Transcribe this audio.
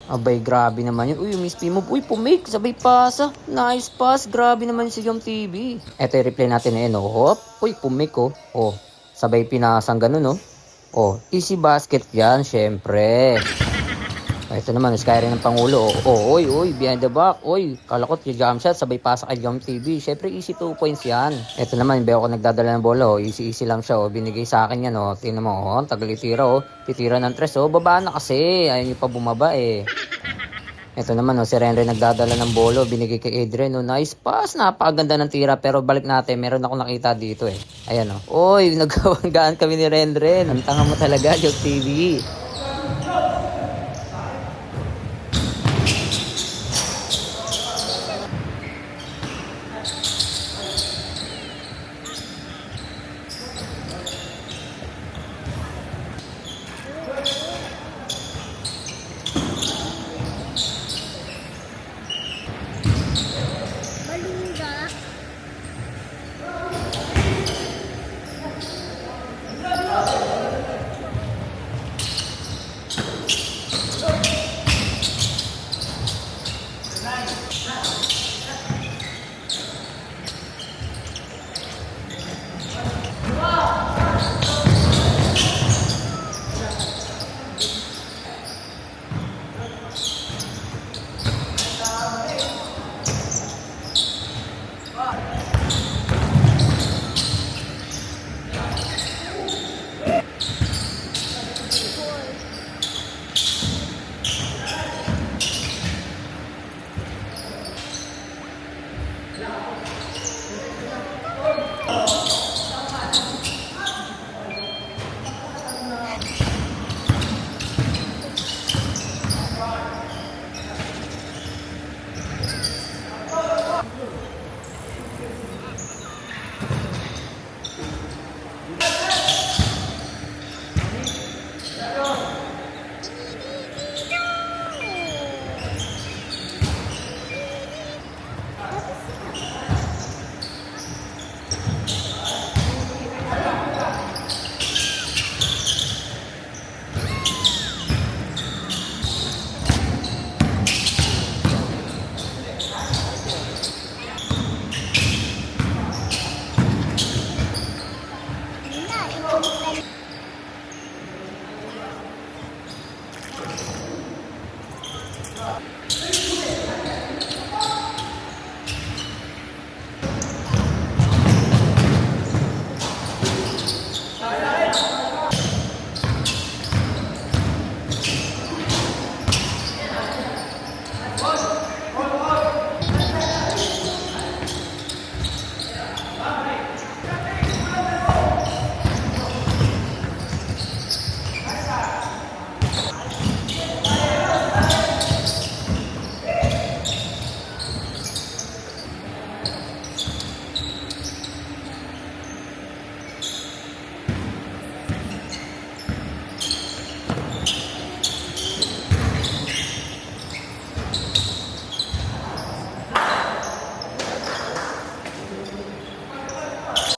Abay, grabe naman yun. Uy, Miss Pimo. Uy, pumake. Sabay pasa. Nice pass. Grabe naman si Jom TV. Eto yung replay natin na yun, oh. Hop. Uy, pumake, oh. Oh, sabay pinasang ganun, oh. Oh, easy basket yan, syempre. Ito naman, Skyrim ng Pangulo. Oy, behind the back. Oy, kala ko jump shot, sabay pasa kay Jump TV. Syempre, easy 2 points yan. Ito naman, beo ko nagdadala ng bola. Easy lang siya. Binigay sa akin yan. Tingnan mo, tagal itira. Titira ng tres. Baba na kasi. Ayaw niyo pa bumaba eh. Ito naman, si Renre nagdadala ng bolo. Binigay kay Adrian. Nice pass. Napakaganda ng tira. Pero balik natin. Meron ako nakita dito eh. Ayan Oy, nagkawanggaan kami ni Renre. Ang tanga mo talaga, Jump TV.